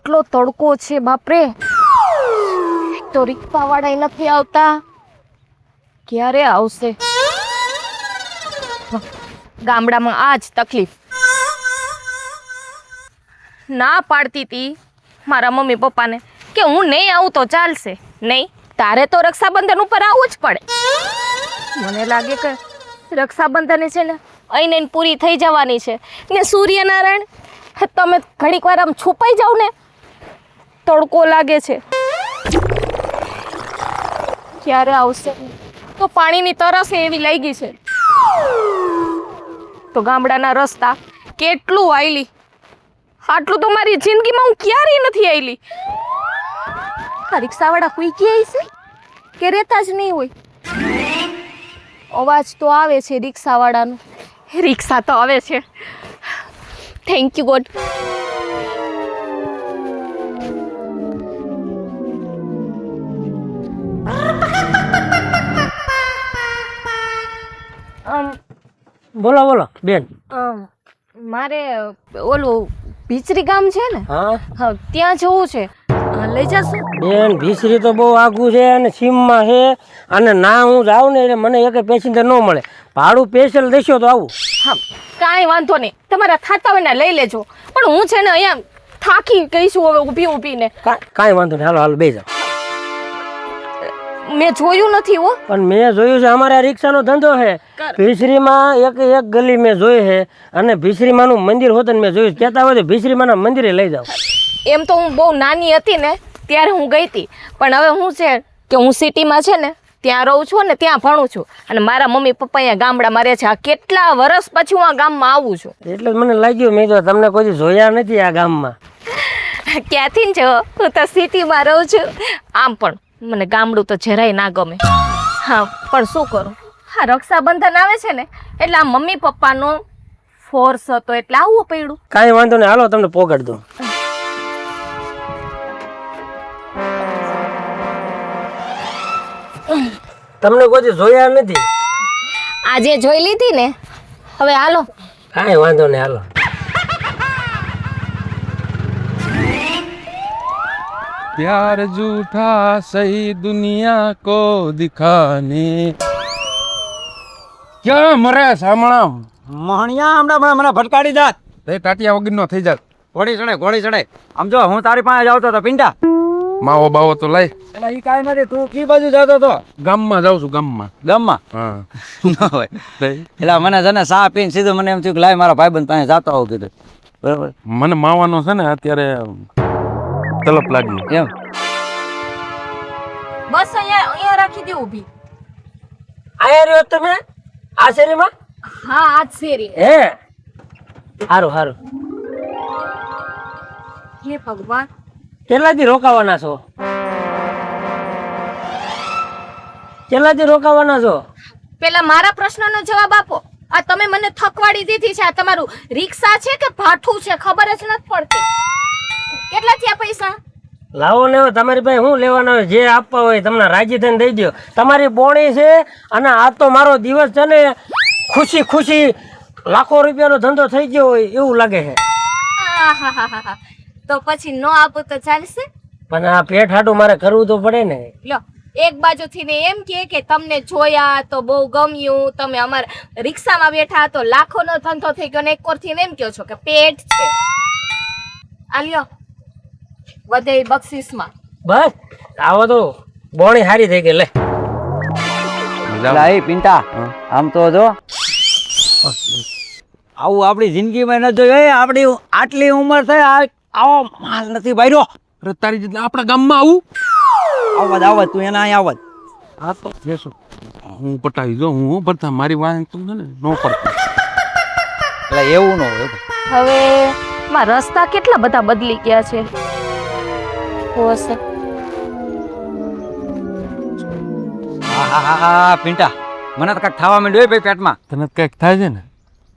કેટલો તડકો છે બાપરે. તો રિક્ષાવાળા નથી આવતા. ક્યારે આવશે? ગામડામાં આ જ તકલીફ. ના પાડતી હતી મારા મમ્મી પપ્પાને કે હું નહીં આવું તો ચાલશે. નહીં, તારે તો રક્ષાબંધન ઉપર આવવું જ પડે. મને લાગે કે રક્ષાબંધન છે ને અહીં પૂરી થઈ જવાની છે ને. સૂર્યનારાયણ, તમે ઘડીક વાર આમ છુપાઈ જાવ ને, તડકો લાગે છે. ક્યારે આવશે? તો પાણીની તરસ એવી લાગી છે. તો ગામડાના રસ્તા કેટલું આયલી, આટલું તો મારી જિંદગીમાં હું ક્યારેય નથી આયલી. આ રિક્ષાવાળા કોઈ ક્યાંય છે કે રહેતા જ નહીં હોય? અવાજ તો આવે છે રિક્ષાવાળાનો. રિક્ષા તો આવે છે. Thank you God. બોલો બોલો બેન. મારે ઓલું ભીચરી ગામ છે ને, હા ત્યાં જવું છે. લઈ જશો? બેન ભીસરી તો બહુ આઘું છે અને સીમમાં છે, અને ના હું જાઉં ને એટલે મને એક પેસેન્જર ન મળે. ભાડું સ્પેશિયલ દેશો તો આવું. હા, કાંઈ વાંધો નહીં, તમારા થાતા હોય ને લઈ લેજો. પણ હું છે ને અહીંયા થાકી ગઈ છું હવે ઊભી ઊભીને. કાંઈ વાંધો નહીં, હાલો હાલો બે જાઓ. મેં જોયું નથી હો. પણ મેં જોયું છે, અમારે આ રિક્ષાનો ધંધો છે. ભીસરીમાં એક ગલી મેં જોઈ છે, અને ભીસરીમાનું મંદિર હોતું મેં જોયું. કહેતા હોય તો ભીસરીમાના મંદિરે લઈ જાઓ. એમ તો હું બહુ નાની હતી ને ત્યારે હું ગઈ હતી, પણ હવે હું છે કે હું સિટીમાં છે ને ત્યાં રહું છું ને ત્યાં ભણું છું, અને મારા મમ્મી પપ્પા અહીંયા ગામડામાં રહે છે. આ કેટલા વર્ષ પછી હું આ ગામમાં આવું છું. એટલે જ મને લાગ્યું, મેં તો તમને કોઈ જોયા નથી આ ગામમાં. ક્યાંથી જ છો? હું તો સિટીમાં રહું છું. આમ પણ મને ગામડું તો જરાય ના ગમે. હા, પણ શું કરું, હા રક્ષાબંધન આવે છે ને એટલે આ મમ્મી પપ્પાનો ફોર્સ હતો એટલે આવવું પડ્યું. કાંઈ વાંધો નહીં, હાલો તમને પોગાડ દઉં. તમને કોઈ જોયા નથી. આજે જોઈ લીધી ને, હવે હાલો. કાંઈ વાંધો નહીં, હાલો. प्यार झूठा सही दुनिया को दिखाने. ક્યાં મરે સામણા મહણિયા હમણાં મને ભટકાડી જાત. તે ટાટિયા વગર નો થઈ જાત. ઘોડી ચડે. આમ જો હું તારી પાસે આવતો હતો પિંટા. માવો બાવો તો લાય. એટલે ઈ કાંઈ નથી, તું કી બાજુ જતો હતો? ગામમાં જાઉં છું, ગામમાં. ગામમાં? હા. ન હોય. એટલે મને છે ને ચા પીને સીધું મને એમ થયું કે લાય મારા ભાઈબંધ પાસે જાતો આવું કીધું. બરાબર. મને માવાનો છે ને અત્યારે તલપ લાગી એમ? બસ અહીંયા રાખી દે ઊભી. આયા રહ્યો તમે આ શેરીમાં? હા, આજ શેરી. હે, સારું સારું. હે ભગવાન, કેટલા દી રોકાવાના છો? કેટલા દી રોકાવાના છો? પેલા મારા પ્રશ્નનો જવાબ આપો. આ તમે મને થકવાડી દીધી છે. આ તમારું રિક્ષા છે કે ભાઠું છે ખબર જ નથી પડતી. કેટલા થયા પૈસા? લાવો ને, તમારી પાસે શું લેવાના હોય? જે આપવા હોય તમને રાજી થઈને દઈ દો. તમારી બોણી છે, અને આ તો મારો દિવસ છે ને ખુશી ખુશી લાખો રૂપિયાનો ધંધો થઈ ગયો હોય એવું લાગે છે. આહાહાહા. તો પછી નો આપો તો ચાલશે? પણ આ પેટ હાટું મારે કરવું તો પડે ને. લો, એક બાજુથી ને એમ કે તમને જોયા તો બહુ ગમ્યું, તમે અમારા રિક્ષામાં બેઠા તો લાખોનો ધંધો થઈ ગયો, ને એક કોરથી એમ કહો છો કે પેટ છે. આ લ્યો વધે બક્ષિસમાં. બસ આવો તો બોણી હારી થઈ ગઈ. લે એ પિંટા, આમ તો જો આવું આપણી જિંદગીમાં ન જોયું. આપણી આટલી ઉંમર થઈ આવો માલ નથી બાયરો. અરે તારી જીત આપણા ગામમાં આવું. આવત તું એના અહીં આવત. હા તો બેસો, હું પટાવી જો. હું ભરતા મારી વાત તું છે ને નો પડતી. એટલે એવું ન હોય. હવે માં રસ્તા કેટલા બધા બદલી ગયા છે. હશે. હા પિંટા, મને તો કાંઈક થવા માંડ્યું ભાઈ પેટમાં. તને કંઈક થાય છે ને?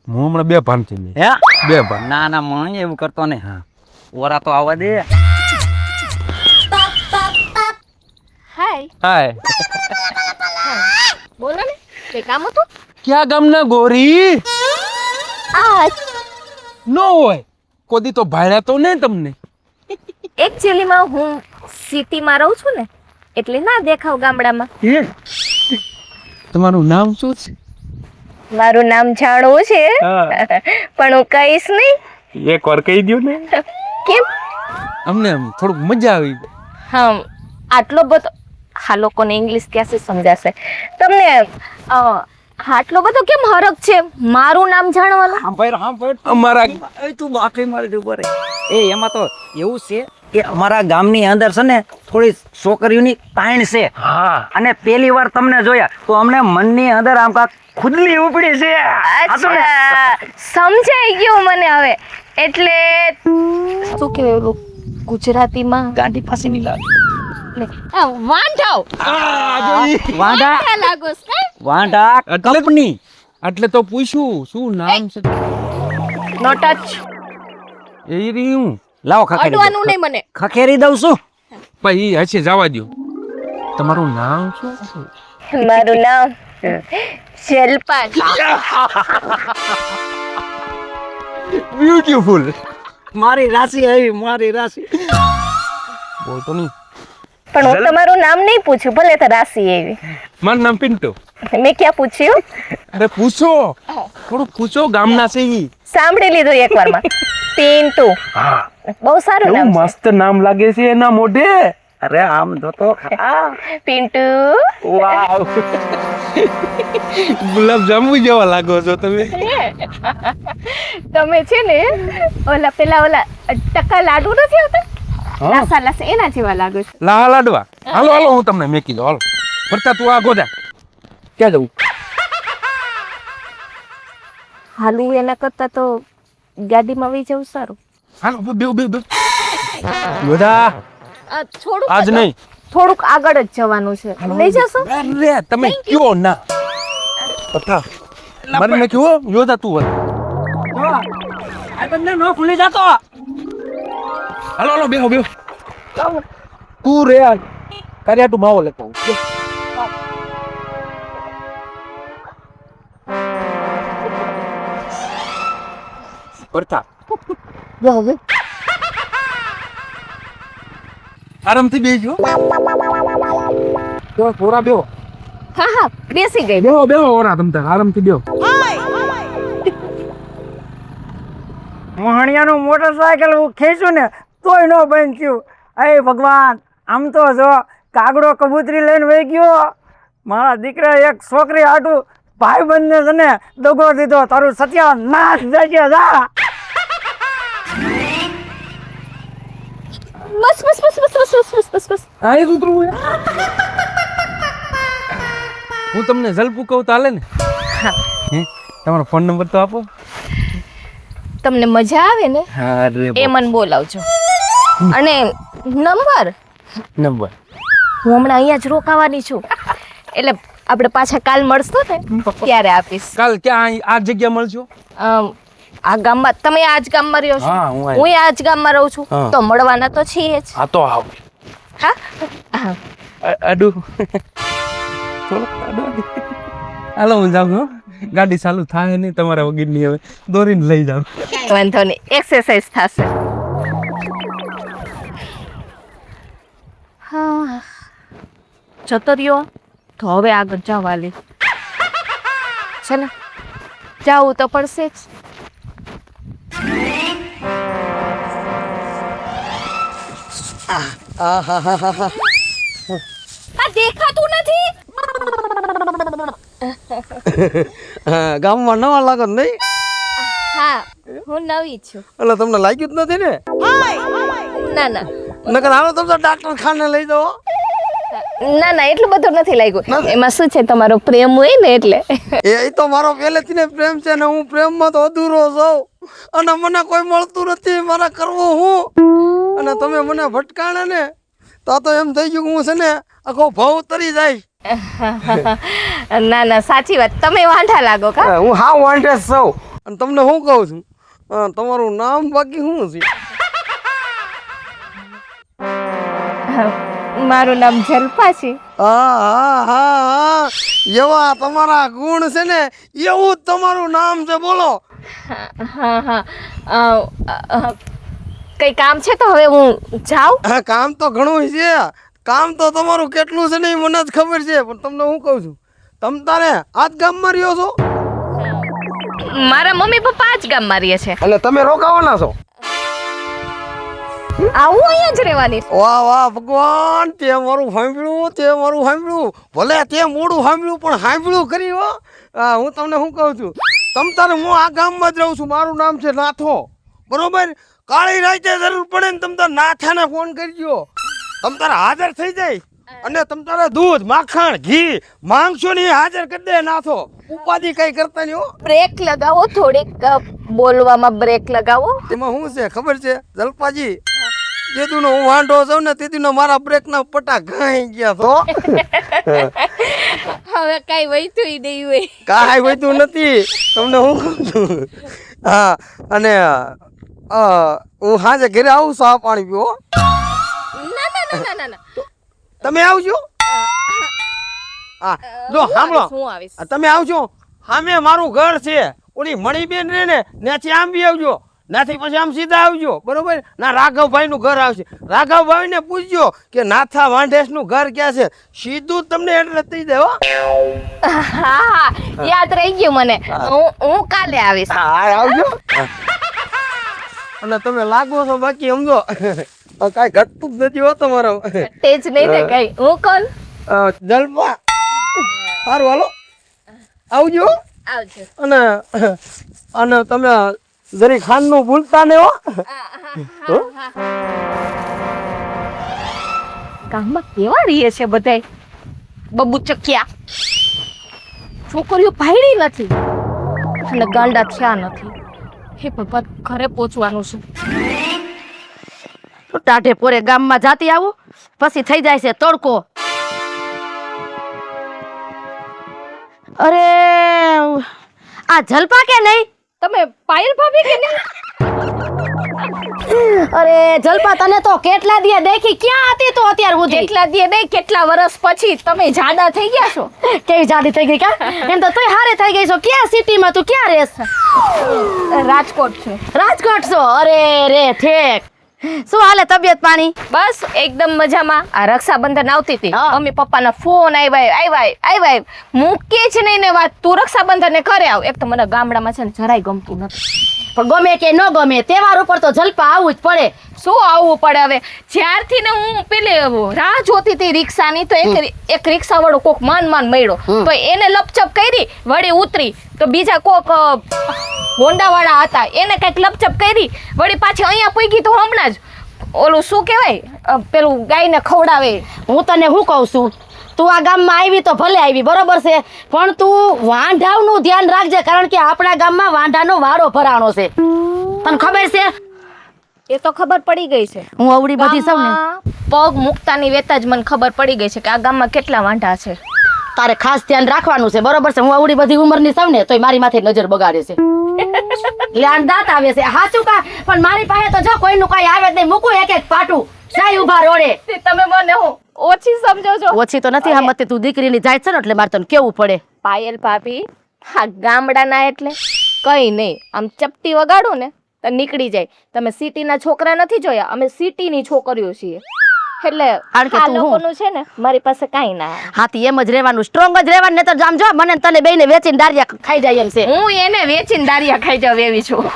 હું હમણાં બે ભાન છે. હે? બે ભાન. ના મણ એવું કરતો નહીં. હા, ઓરા તો આવવા દે. હાય. બોલો ને, કઈ કામ હતું? ક્યાં ગામના ગોરી? આ નો હોય કોદી તો ભાડ્યા તો નહીં તમને. એકચ્યુઅલીમાં હું સિટીમાં રહું છું ને એટલે ના દેખાવ ગામડામાં. તમારું નામ શું છે? મારું નામ જાણવું છે પણ હું કહીશ નહીં. એક વાર કહી દો ને, કેમ? અમને આમ થોડુંક મજા આવી. હા, આટલો બધો હા લોકોને ઇંગ્લિશ ક્યાંથી સમજાશે તમને? આટલો બધો કેમ હરખ છે મારું નામ જાણવાનું? અમારા તું બાકી મારી ઉપર એમાં તો એવું છે કે અમારા ગામની અંદર છે ને થોડી છોકરીઓની તાણ છે. હા અને પહેલી વાર તમને જોયા તો અમને મનની અંદર આમ કાંક ખુદલી ઉપડી છે. અચ્છા, સમજાઈ ગયું મને હવે. એટલે શું કહેવાય ઓલું ગુજરાતીમાં ગાંડી ફાંસી નહીં લાગે. વાંઢાવ વાંઢા લાગો છે. વાંઢા એટલે- કંપની. એટલે તો પૂછ્યું શું નામ છે. નો ટચ એ રહ્યું લાવો ખખેરી અડવાનું દઉં. નહીં મને. ખખેરી દઉં છું. ભાઈ હશે જવા દો. તમારું નામ શું? મારું નામ શિલ્પા છે. બ્યુટીફુલ. મારી રાશિ આવી, મારી રાશિ. બોલતો નહીં. પણ હું તમારું નામ નહીં પૂછ્યું, ભલે તો રાશિ એવી. મારું નામ પિન્ટુ. મેં ક્યાં પૂછ્યું? અરે પૂછો, થોડું પૂછો. ગામના છે ઈ. સાંભળી લીધું એકવારમાં. પિન્ટુ. હા, બહુ સારું કેવું નામ છે. મસ્ત નામ લાગે છે એના મોઢે. અરે આમ જોતો ખરા. પિન્ટુ. વાવ. ગુલાબ જાંબુ જેવા લાગો છો તમે. તમે છે ને ઓલા ટકા લાડુ નથી આવતા લાસા લાસા એના જેવા લાગો છો. લાડવા. હાલો હાલો, હું તમને મેકી દઉં. હાલો ફરતા તું આ ગોજા. ક્યાં જવું? હાલું એના કરતા તો ગાડીમાં વહી જવું સારું. હાલો બે બે બે. ગોજા થોડુંક આજ નહીં. થોડુંક આગળ જ જવાનું છે. લઈ જશો? અરે તમે કયો ના. પતા મારે ને કયો યોદા તું વળ. આ બંને નો ભૂલી જાતો. હાલો હાલો બેહો બેહો. તું રે આ કર્યા તું માવો લેતો. પડતા બેહો બે. આરામથી બેસજો. બેહો થોડા બેહો. હા હા બેસી ગઈ. બેહો બેહો ઓરા તમ તાર આરામથી બેહો. મોહણિયાનું મોટરસાયકલ હું ખેંચું ને તોય ન બંધ થયું. અરે ભગવાન, આમ તો જો કાગડો કબૂતરી લઈને વહી ગયો. મારા દીકરા એક છોકરી આટું ભાઈબંધને છે ને દગો દીધો. તારું સત્યાનાશ જશે જા. બસ બસ બસ બસ બસ બસ બસ બસ બસ. આ એક ઉતરું હું તમને જલપું કહું તો હાલે ને? હે તમારો ફોન નંબર તો આપો. તમને મજા આવે ને અરે એ મને બોલાવજો. અને નંબર નંબર હું હમણાં અહીંયા જ રોકાવાની છું એટલે આપણે પાછા કાલ મળશું ને ત્યારે આપીશ. કાલ ક્યાં આ જગ્યા મળજો? આ ગામમાં તમે આ જ ગામમાં રહ્યો છો? હા, હું અહીં. હું આ જ ગામમાં રહું છું હા. તો મળવાના તો છીએ જ. હા તો આવ. હા હા આડું થોડું આડું. હાલો હું જાઉં હો. ગાડી ચાલુ થાય નહીં તમારા વગરની. હવે દોરીને લઈ જાઉં. વાંધો નહીં, એક્સરસાઇઝ થશે. હા જતો રહ્યો તો હવે આગળ જવા લે છે ને, જાવું તો પડશે જ. આ દેખાતું નથી. ગામમાં નવા લાગો નહીં હા હું નવી છું. એટલે તમને લાગ્યું જ નથી ને? ના ના નકર હાલો તમને ડાક્ટર ખાને લઈ જાઓ. ના ના એટલું બધું નથી લાગ્યું. એમાં શું છે તમારો પ્રેમ હોય ને એટલે. એ તો મારો પહેલેથી ને પ્રેમ છે ને હું પ્રેમમાં તો અધૂરો છું અને મને કોઈ મળતું નથી. મારે કરવું હું? અને તમે મને ભટકાણે ને તો એમ થઈ ગયું કે હું છે ને આખો ભાવ તરી જાય. ના ના સાચી વાત, તમે વાંઢા લાગો કા. હું હા વાંઢે છું. અને તમને હું કહું છું, તમારું નામ બાકી શું છે? મારું નામ જલ્પા છે. હા હા હા હા, એવા તમારા ગુણ છે ને એવું જ તમારું નામ છે. બોલો. હા હા કઈ કામ છે તો હવે હું જાઉં. હા કામ તો ઘણું છે. કામ તો તમારું કેટલું છે નહીં મને જ ખબર છે, પણ તમને હું કહું છું, તમ તારે આ જ ગામમાં રહ્યો છો મારા મમ્મી પપ્પા આ જ ગામમાં રહે છે. અને તમે રોકાવાના છો? આવું અહીંયા જ રહેવાની છે. વાહ વાહ ભગવાન, તે મારું સાંભળ્યું, તે મારું સાંભળ્યું. ભલે તે મોડું સાંભળ્યું પણ સાંભળ્યું ખરી હો. હું તમને શું કહું છું, તમ તારે હું આ ગામમાં જ રહું છું. મારું નામ છે નાથો, બરોબર? કાળી રાતે જરૂર પડે ને તમ તારે નાથાને ફોન કરજો, તમ તારે હાજર થઈ જાય. અને તમ તારે દૂધ માખણ ઘી માંગશો ને એ હાજર કરી દે નાથો. ઉપાધિ કઈ કરતા નહીં હો. બ્રેક લગાવો થોડીક, બોલવામાં બ્રેક લગાવો. એમાં શું છે ખબર છે જલપાજી, જેદુનો હું વાંઢો છું ને તેદુનો મારા બ્રેકના પટા ઘાઈ ગયા તો. હવે કઈ વૈતું નહીં હોય. કાંઈ વધ્યું નથી, તમને હું કહું છું. હા, અને હું સાંજે ઘરે આવું, ચા પાણી પીવો. ના ના ના ના ના ના. તમે આવજો. હા જો સાંભળો, હું આવીશ. તમે આવજો. સામે મારું ઘર છે, ઓલી મણીબેન રે ને ત્યાંથી આમ બી આવજો, નાથી પછી આમ સીધા આવજો, બરોબર? ના રાઘવભાઈ નું ઘર આવશે. રાઘવભાઈ ને પૂછજો કે નાથા વાંઢેસ નું ઘર ક્યાં છે, સીધું જ તમને એડ્રેસ દઈ દે હો. હા યાદ રહી ગયું મને. હું કાલે આવીશ. હા આવજો. અને તમે લાગો છો બાકી સમજો કાંઈ ઘટતું જ નથી હો તમારો. તેજ નહીં ને કઈ. હું કોણ? જલપા. સારું હાલો આવજો. આવજો. અને તમે જરી ખાનનું ભૂલતા ને હો. ગામમાં કેવા રહીએ છે બધાય બબુ ચકિયા. છોકરીઓ ભાઈડી નથી અને ગાંડા થયા નથી. હે ભગવાન, ઘરે પહોંચવાનું છે. ટાઢે પોરે ગામમાં જાતી આવું, પછી થઈ જાય છે તડકો. અરે આ જલપા કે નહીં? તમે પાયલ ભાભી કે નહીં? અરે જલપા, તને તો કેટલા દિયા દેખી, ક્યાં હતી તો અત્યાર સુધી? કેટલા દી નહીં, કેટલા વર્ષ પછી તમે જાડા થઈ ગયા છો. કેવી જાડી થઈ ગઈ કા? એમ તો તોય હારે થઈ ગઈ છો. ક્યાં સિટીમાં તું ક્યાં રહેશ? રાજકોટ છે. રાજકોટ છો? અરે રે ઠેક. શું હાલે તબિયત પાણી? બસ એકદમ મજામાં. આ રક્ષાબંધન આવતી હતી, હા. મમ્મી પપ્પાના ફોન આવ્યા મૂકે જ નહીં ને વાત. તું રક્ષાબંધન ઘરે આવ. એક તો મને ગામડામાં છે ને જરાય ગમતું નથી. પણ ગમે કે ન ગમે, તહેવાર ઉપર તો જલપા આવવું જ પડે. શું આવવું પડે હવે? જ્યારથી ને હું પેલી રાહ જોતી હતી રિક્ષાની, તો એક રિક્ષા વાળો કોક માન મળ્યો, તો એને લપચપ કરી, વળી ઉતરી, તો બીજા કોક હોન્ડા વાળા હતા, એને કઈક લપચપ કરી, વળી પાછી અહીંયા પૂગી. તો હમણાં જ ઓલું શું કહેવાય, પેલું ગાયને ખવડાવે. હું તને શું કહું છું, તું આ ગામમાં આવી તો ભલે આવી, બરોબર છે, પણ તું વાંઢાનું ધ્યાન રાખજે, કારણ કે આપણા ગામમાં વાંઢાનો વારો ભરાણો છે. તને ખબર છે? એ તો ખબર પડી ગઈ છે. હું અવળી બધી સૌ ને ગામમાં પગ મૂકતાની વેતા જ મને ખબર પડી ગઈ છે કે આ ગામમાં કેટલા વાંઢા છે. તારે ખાસ ધ્યાન રાખવાનું છે, બરોબર છે? હું અવળી બધી ઉંમરની સૌ ને તોય મારી માથે નજર બગાડે છે. એટલે દાંત આવે છે હાચું કા? પણ મારી પાસે તો જો કોઈનું કઈ આવે જ નહીં, મૂકું એક એક પાટું જાય ઉભા રોડે. તમે મને હું ઓછી સમજો છો? ઓછી તો નથી હમતી, તું દીકરીની જાય છે ને એટલે મારે તને કેવું પડે. પાયલ ભાભી, હા ગામડાના એટલે કઈ નહીં, આમ ચપટી વગાડો ને તો નીકળી જાય. તમે સિટીના છોકરા નથી જોયા, અમે સિટીની છોકરીઓ છીએ, એટલે કારણ કે આ તું હું? લોકોનું છે ને મારી પાસે કાંઈ ના. હાથી એમ જ રહેવાનું, સ્ટ્રોંગ જ રહેવાનું, નહીતર આમ જો મને તને બેયને વેચીને દારિયા ખાઈ જાય એમ છે. હું એને વેચીને દારિયા ખાઈ જાવ એવી છું.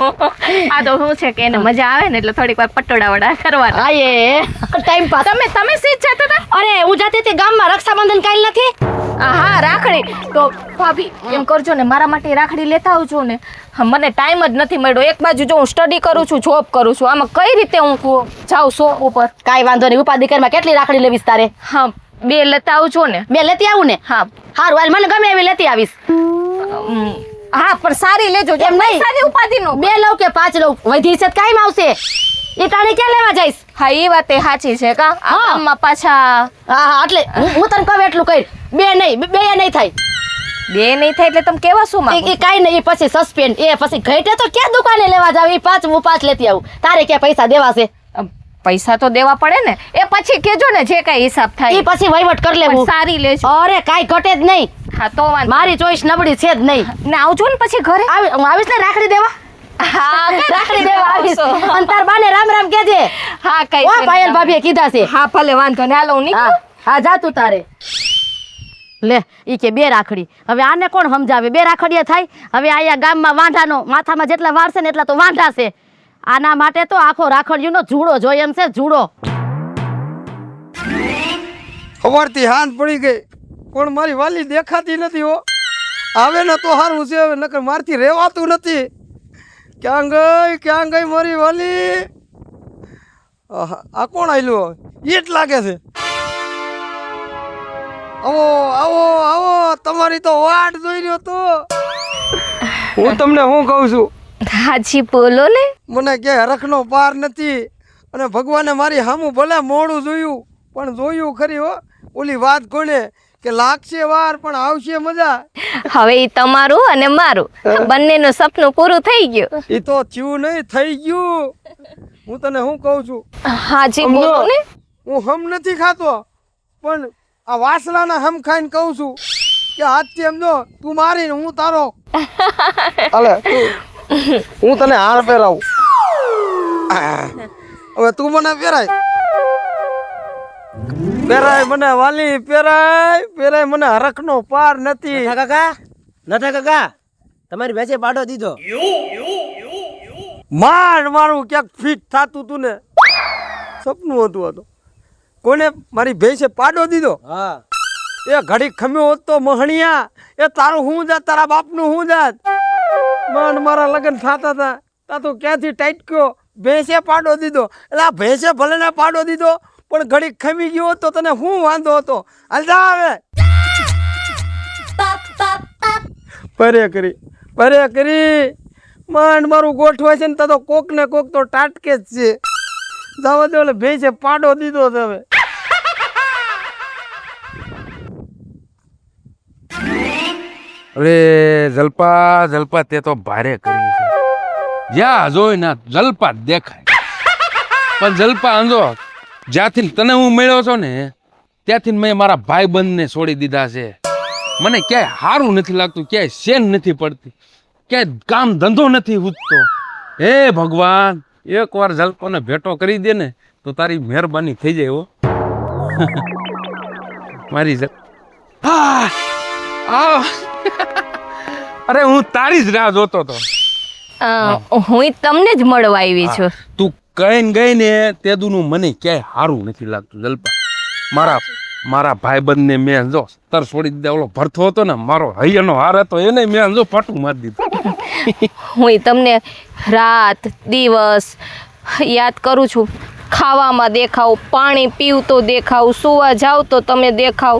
આ તો શું છે કે એને મજા આવે ને એટલે થોડીક વાર પટોળા વડા કરવાના. હા એ ટાઈમ પાસ. તમે સીધ જતા હતા? અરે હું જતી હતી ગામમાં, રક્ષાબંધન કાલ નથી? હા રાખડી. તો ભાભી એમ કરજો ને, મારા માટે રાખડી લેતા આવજો ને. હા, મને ટાઈમ જ નથી મળ્યો. એક બાજુ જો હું સ્ટડી કરું છું, જોબ કરું છું, આમાં કઈ રીતે હું જાઉં શોપ ઉપર? કાંઈ વાંધો નહીં, ઉપાધિ કરમાં કેટલી રાખડી લેવીશ તારે? હા, 2 લેતા આવજો ને. 2 લેતી આવું ને? હા હારું હાલ, મને ગમે એવી લેતી આવીશ. હા પણ સારી લેજો. એમ નહીં, સારી ઉપાધિ નો. 2 લઉં કે 5 લઉં, વધી છે કાયમ આવશે. એ ટાણે ક્યાં લેવા જઈશ? હા એ વાત એ સાચી છે કા. આ હા. ગામમાં પાછા હા એટલે હું તને કહું એટલું કઈ 2 નહીં, 2 નહીં થાય. 2 નહીં થાય એટલે તમે કેવા શું માંગો? એ કાંઈ નહીં, એ પછી સસ્પેન્ડ, એ પછી ઘટે તો ક્યાં દુકાને લેવા જાવ? એ 5 હું 5 લેતી આવું. તારે ક્યાં પૈસા દેવા છે? પૈસા તો દેવા પડે ને. એ પછી કેજો ને જે કઈ હિસાબ એ થાય. પછી વહીવટ કરી પણ લેવું. સારી લેજો. અરે કાંઈ ઘટે જ નહીં, હા તો વાંધો મારી ચોઈસ નબળી છે જ નહીં. ને આવજો ને પછી ઘરે. હું આવીશ ને રાખડી દેવા. હા રાખડી દેવા આવીશ અને તાર બાને રામ રામ કહેજે. હા કઈ ઓ પાયલ ભાભીએ કીધા છે. હા ભલે વાંધો ને હાલો હું નીકળું. હા જા તું તારે. લે ઈ કે 2 રાખડી. હવે આને કોણ સમજાવે? 2 રાખડીએ થાય. હવે અહીંયા ગામમાં વાંઢાનો માથામાં જેટલા વાર છે ને એટલા તો વાંઢા છે. આના માટે તો આખો રાખડીઓનો જુડો જોઈએ એમ છે, જુડો. સવારથી હાંજ પડી ગઈ પણ મારી વાલી દેખાતી નથી હો. આવે ને તો સારું છે, હવે નકર મારથી રહેવાતું નથી. ક્યાં ગઈ મારી વાલી? આહા, આ કોણ આયલું? ઈ જ લાગે છે. આવો આવો આવો, તમારી તો વાટ જોઈ રહ્યો તો. હું તમને શું કહું છું, હાજી બોલો ને. મને ક્યાંય હરખનો પાર નથી અને ભગવાને મારી સામું ભલે મોડું જોયું પણ જોયું ખરી હો. ઓલી વાત કોને કે લાગશે વાર પણ આવશે મજા. હવે ઈ તમારું અને મારું બંનેનું સપનું પૂરું થઈ ગયું. એ તો થયું નહીં, થઈ ગયું. હું તને શું કહું છું, હાજી બોલો ને. હું હમ નથી ખાતો પણ આ વાસલાના હમ ખાઈને કહું છું કે આજથી એમ જો તું મારી ને હું તારો. હાલે હું તને હાર પહેરાવું. હવે તું મને પહેરાય મને વાલી, પહેરાય મને હરખનો પાર નથી. કાકા તમારી ભેંસે પાડો દીધો. મારું ક્યાંક ફિટ થતું તું ને, સપનું હતું આ તો. કોને મારી ભેંસે પાડો દીધો? હા એ ઘડી ખમ્યો હોત તો મહણિયા, એ તારું હું જાત, તારા બાપનું હું જાત. મારા લગ્ન થતા હતા તા તો ક્યાંથી ટાઈટ કયો, ભેંસે પાડો દીધો. એટલે આ ભેંસે ભલે ને પાડો દીધો પણ ઘડી ખમી ગયો તો તને શું વાંધો હતો? હાલ જા હવે. પરે કરી મારું ગોઠવાય છે ને તો કોક ને કોક તો ટાટકે જ છે. જવા દે, ઓલે ભેંસે પાડો દીધો છે હવે. અરે જલપા તે તો ભારે કરી છે. જ્યાં જોઈ ના જલપા જ દેખાય. પણ જલપા આંધો, જ્યાંથી તને હું મળ્યો છો ને ત્યાંથી મેં મારા ભાઈબંધને છોડી દીધા છે. મને ક્યાંય સારું નથી લાગતું, ક્યાંય શેન નથી પડતી, ક્યાંય કામ ધંધો નથી ઉઠતો. હે ભગવાન, એકવાર જલપાને ભેટો કરી દે ને તો તારી મહેરબાની થઈ જાય હો. મારી અરે હું તારી જ રાહ જોતો હતો. હું તમને જ મળવા આવી છું. તું કઈ ગઈ ને તેદુનું મને ક્યાંય સારું નથી લાગતું જલપા. મારા ભાઈબંધને મેં જો તર છોડી દીધા. ઓલો ભરતો હતો ને મારો હૈયાનો હાર હતો, એને મેં જો પાટું મારી દીધું. હું તમને રાત દિવસ યાદ કરું છું. ખાવામાં દેખાવ, પાણી પીવું તો દેખાવ, સુવા જાવ તો તમે દેખાવ,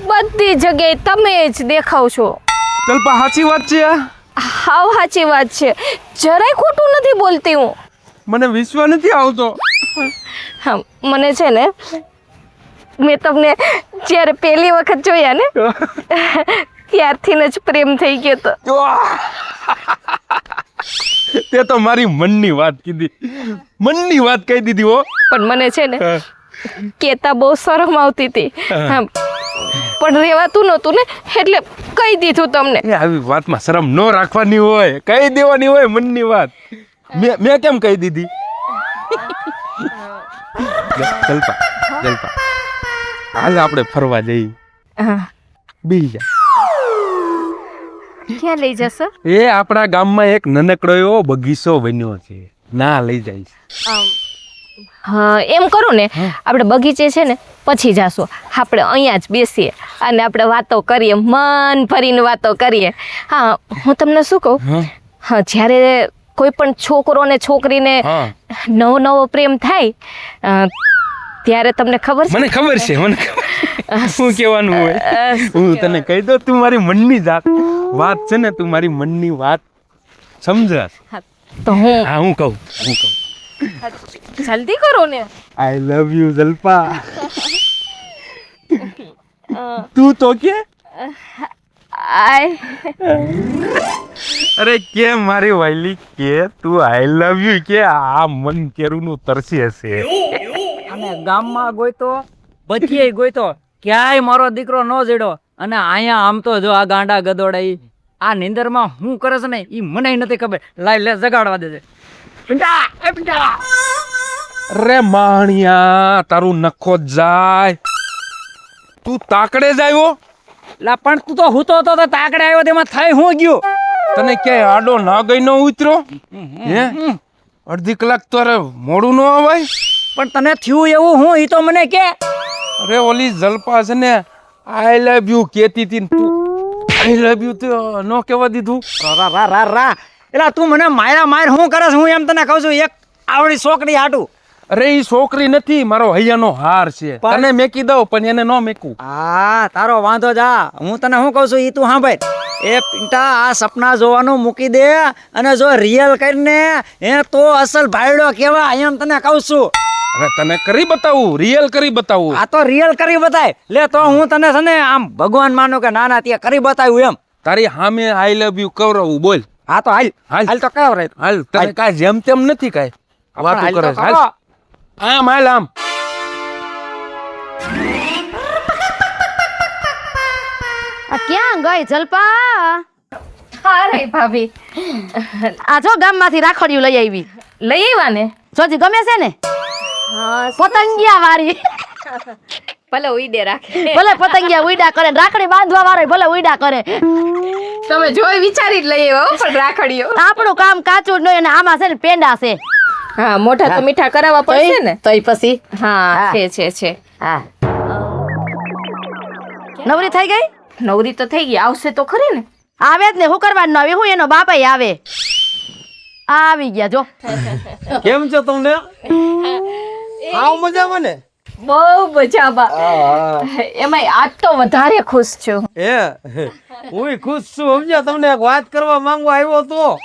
બધી જગ્યાએ તમે જ દેખાવ છો. જલપા સાચી વાત છે. હાવ સાચી વાત છે, જરાય ખોટું નથી બોલતી હું. મને વિશ્વાસ નથી આવતો. હા, મને છે ને, મેં તમને જ્યારે પહેલી વખત જોયા ને ત્યારથી જ પ્રેમ થઈ ગયો તો. તે તો મારી મનની વાત કીધી, મનની વાત કહી દીધી હો. પણ મને છે ને કેતા બહુ શરમ આવતી હતી. હા, પણ રેવાતું નહોતું ને એટલે કહી દીધું તમને. આવી વાતમાં શરમ ન રાખવાની હોય, કહી દેવાની હોય મનની વાત. મેં કેમ કહી દીધી? જલપા હાલ આપણે ફરવા જઈએ. બીજા ક્યાં લઈ જશો? એ આપણા ગામમાં એક નનકડો એવો બગીચો બન્યો છે, ના લઈ જઈશ. હા એમ કરું ને, આપણે બગીચે છે ને પછી જાશું. આપણે અહીંયા જ બેસીએ અને આપણે વાતો કરીએ, મન ભરીને વાતો કરીએ. હા, હું તમને શું કહું, હા, જ્યારે કોઈ પણ છોકરો ને છોકરીને નવો પ્રેમ થાય ત્યારે તમને ખબર છે? મને ખબર છે, શું કહેવાનું હોય હું તને કહી દઉં. તું મારી મનની વાત છે ને, તું મારી મનની વાત સમજાસ. તો હું કહું જલ્દી કરો ને. આઈ લવ યુ જલપા. તું તો કે અરે કે મારી વાયલી કે તું આઈ લવ યુ કે આ મન કેરું નું તરસી હશે. અને ગામમાં ગોઈતો, બચીએ ગોઈતો, ક્યાંય મારો દીકરો ન જડ્યો. અને અહીંયા આમ તો જો આ ગાંડા ગદોડા આ નીંદરમાં શું કરે છે ને એ મને નથી ખબર. લાય લે જગાડવા દેજે. પિંટા એ પિંટા. રે માણિયા તારું નખો જ જાય. તું તાકડે જ આવ્યો? લા પણ તું તો હૂતો હતો તો તાકડે આવ્યો તેમાં થઈ હું ગયો. તને ક્યાંય આડો ના ગઈ નો ઉતરો? હે અડધી કલાક તો અરે મોડું ન અવાય. પણ તને થયું એવું હું ઈ તો મને કે. અરે ઓલી જલપા છે ને આઈ લવ યુ કેતી હતી ને તું આઈ લવ યુ તો નો કહેવા દીધું. રા રા રા રા એલા તું મને માર્યા માર હું કરસ? હું એમ તને કહું છું એક આવડી છોકરી હાટું. અરે ઈ છોકરી નથી, મારો હૈયાનો હાર છે. તને મેકી દઉં પણ એને ન મેકું. હા તારો વાંધો જા. હું તને શું કહું છું ઈ તું સાંભળ. એ પિંટા આ સપના જોવાનું મૂકી દે અને જો રિયલ કરીને એ તો અસલ ભાઈડો કેવાય એમ તને કહું છું. અરે તને કરી બતાવું, રિયલ કરી બતાવું. આ તો રિયલ કરી બતાય. લે તો હું તને છે ને આમ ભગવાન માનું કે ના ના તે કરી બતાવ્યું એમ. તારી સામે આઈ લવ યુ કવરાવું બોલ. હા તો હાલ હાલ. હાલ તો કહેવાય. હાલ તને કાંઈ જેમ તેમ નથી કાંઈ વાતું કરે છે. હાલ આમ હાલ આમ. આ ક્યાં ગઈ જલપા? અરે ભાભી આ જો ગામમાંથી રાખડીયું લઈ આવી. લઈ આવ્યા ને? જોજી ગમે છે ને? પતંગિયા વાળી. ભલે ઉઈડે રાખે. ભલે પતંગિયા ઉઈડા કરે, રાખડી બાંધવા વાળો ભલે ઉઈડા કરે. તમે જોઈ વિચારી જ લઈ આવ્યા પણ રાખડીઓ. આપણું કામ કાચું નહીં અને આમાં છે ને પેંડા છે. હા મોઢા તો મીઠા કરાવવા પડશે ને. તોય પછી હા છે. હા નવરી થઈ ગઈ? નવરી તો થઈ ગઈ. આવશે તો ખરી ને? આવે જ ને. શું કરવાનું આવે? હું એનો બાપાય આવે. આવી ગયા જો. કેમ છો તમને? આવ મજામાં ને? બહુ મજામાં. એમાંય આજ તો વધારે ખુશ છું. હું ખુશ છું સમજ્યા. તમને એક વાત કરવા માંગવા આવ્યો તો.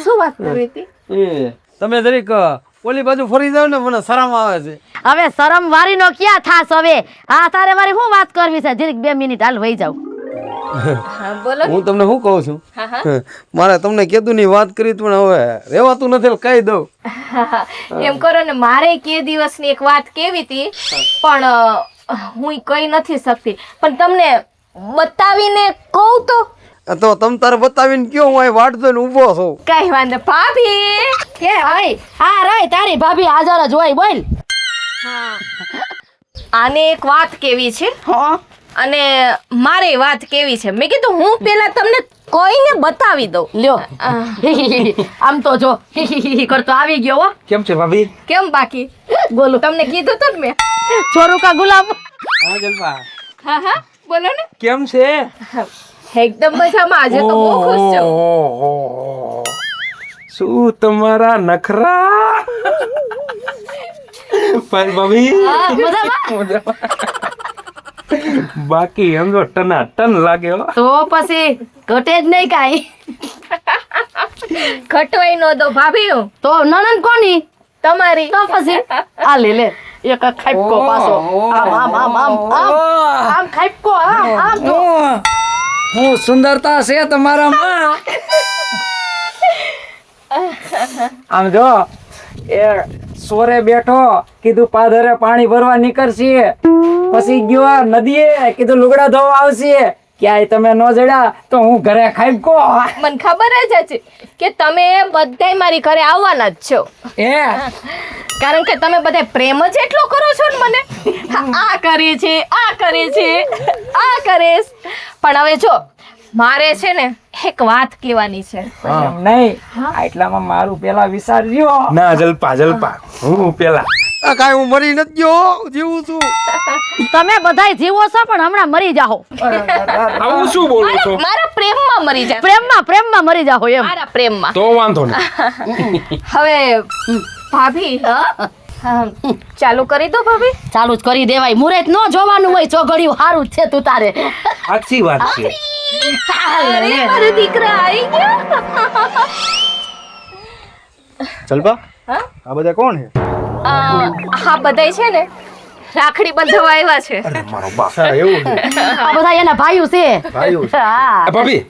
શું વાત કરવી હતી? તમે જરીક ઓલી બાજુ ફરી જાવ ને મને શરમ આવે છે. હવે શરમ વારી નો ક્યાં થાસ હવે? હા તારે મારી શું વાત કરવી છે? જરીક 2 મિનિટ હાલ વહી જાવ. બોલો. હું તમને શું કહું છું મારે તમને કીધું ની વાત કરી પણ હવે રેવાતું નથી કહી દઉં. એમ કરો ને. મારે કે દિવસની એક વાત કેવી હતી પણ હું કઈ નથી શકતી. પણ તમને બતાવીને કહું તો તમ તારે બતાવીને કયો હું અહીં વાટ જોઈને ઊભો છું. કઈ વાંધો ભાભી. કે હોય હા રહી તારી ભાભી હાજર જ હોય. બોલ. આને એક વાત કેવી છે અને મારે વાત કેવી છે. મેં કીધું હું પેલા તમને કોઈને બતાવી દઉં. લ્યો આમ તો જો કરતો આવી ગયો હો. કેમ છે ભાભી? કેમ બાકી? બોલો તમને કીધું તો મેં. છોરું કા ગુલામ. હા જલપા હા બોલો ને. કેમ છે? એકદમ મજામાં. આજે તો બહુ ખુશ છું. શું તમારા નખરા? પણ ભાભી મજામાં? બાકી એમ તો ટના ટન લાગે હો. તો પછી ઘટે જ નહીં કાંઈ. ઘટવાઈ નો દો ભાભી. હું તો નણંદ કોની? તમારી. તો પછી આ લે એક ખાઈપકો પાછો આમ આમ આમ આમ આમ આમ ખાઈપકો આમ આમ તો હું સુંદરતા છે તમારામાં. આમ જો એ સોરે બેઠો કીધું પાદરે પાણી ભરવા નીકળશે. પછી ગયો નદીએ કીધું લુગડા ધોવા આવશે. ક્યાંય તમે ન જડ્યા તો હું ઘરે ખાઈ કો. મને ખબર જ છે કે તમે બધાય મારી ઘરે આવવાના જ છો. કારણ કે તમે બધા પ્રેમ જ એટલો કરો છો ને મને. આ કરે છે આ કરે છે આ કરેશ. પણ હવે જો મારે છે ને એક વાત કહેવાની છે. નહીં એટલામાં મારું પેલા વિચાર્યો. ના જલપા હું પેલા. કાંઈ હું મરી નથી ગયો જીવું છું. તમે બધાય જીવો છો પણ હમણાં મરી જાઓ. આવું શું બોલો છો? મારા પ્રેમમાં મરી જાય. પ્રેમમાં મરી જાઓ એમ. મારા પ્રેમમાં. તો વાંધો નહીં. હવે ભાભી ચાલુ કરી દો ભાભી. ચાલુ જ કરી દેવાય. મુરત ન જોવાનું હોય ચોઘડિયું સારું જ છે તું તારે. સાચી વાત છે. અરે મારો દીકરા આવી ગયો. ચલપા આ બધા કોણ છે? હા બધાય છે ને રાખડી બંધાવા આવ્યા છે. અરે મારો બાપ. એવું છે? આ બધા એના ભાઈઓ છે. ભાઈઓ છે. હા ભાભી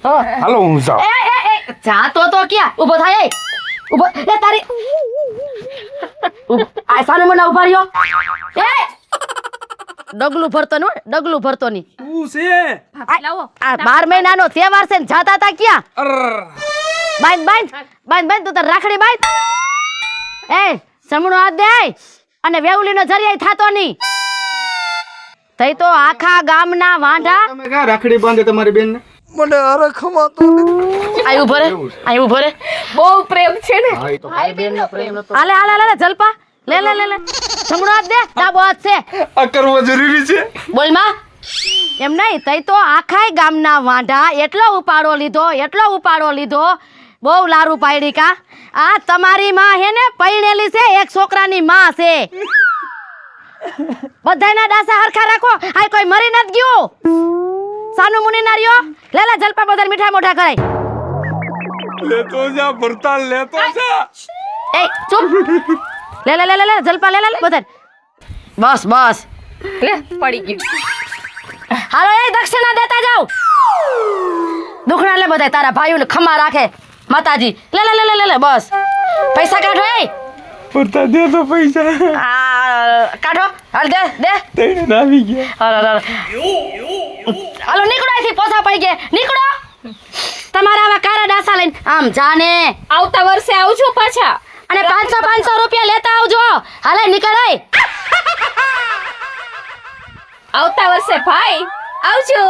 હાલો હું જાઉં. એ જા તો ક્યાં ઊભો થાય? ઊભો એ તારી આ સાને મને ઉભા રહ્યો. એ ડગલું ભરતો નહીં હો, ડગલું ભરતો નહીં. શું છે ભાભી લાવો આ 12 મહિનાનો તહેવાર છે ને જાતા તા ક્યાં? બાંધ તું તાર રાખડી બાંધ. એ સમણો હાથ દે અને વેવલીનો જરિયાય થાતો નહીં. થઈ તો આખા ગામના વાંઢા તમે ક્યાં રાખડી બાંધે તમારી બેન ને? મને અરખમાતો નથી. આયુ ભરે બહુ પ્રેમ છે ને હાલે હાલે હાલે જલપા લે સમણો હાથ દે ડાબો હાથ છે. આ કરવો જરૂરી છે? બોલ માં. એમ નહીં તઈ તો આખાય ગામના વાંઢા એટલો ઉપાડો લીધો બહુ લારું પાડી કા. આ તમારી માં હે ને પૈણેલી છે, એક છોકરાની માં છે. બધાયના ડાસા હરખા રાખો. આ કોઈ મરી નથી ગયું. સાનુ મુની નારિયો લે જલપા બધા મીઠા મોઢા કરાય. લેતો જા ભરતા લેતો જા. એ ચૂપ લે જલપા લે બધા. બસ લે પડી ગયું. હાલો એ દક્ષિણા દેતા જાવ. દુખણા લે બધા તારા ભાઈઓને ખમા રાખે માતાજી. લે બસ પૈસા કાઢો. એ ભરતા દે તો પૈસા. કાઢો હાલ દે તઈને આવી ગયા. હાલો નીકળો અહીંથી, પોસા પડી ગયા. નીકળો તમારા આવા કારા ડાસા લઈને આમ જાને. આવતા વર્ષે આવજો પાછા અને 500 રૂપિયા લેતા આવજો. હાલે નીકળાય. આવતા વર્ષે ભાઈ આવજો.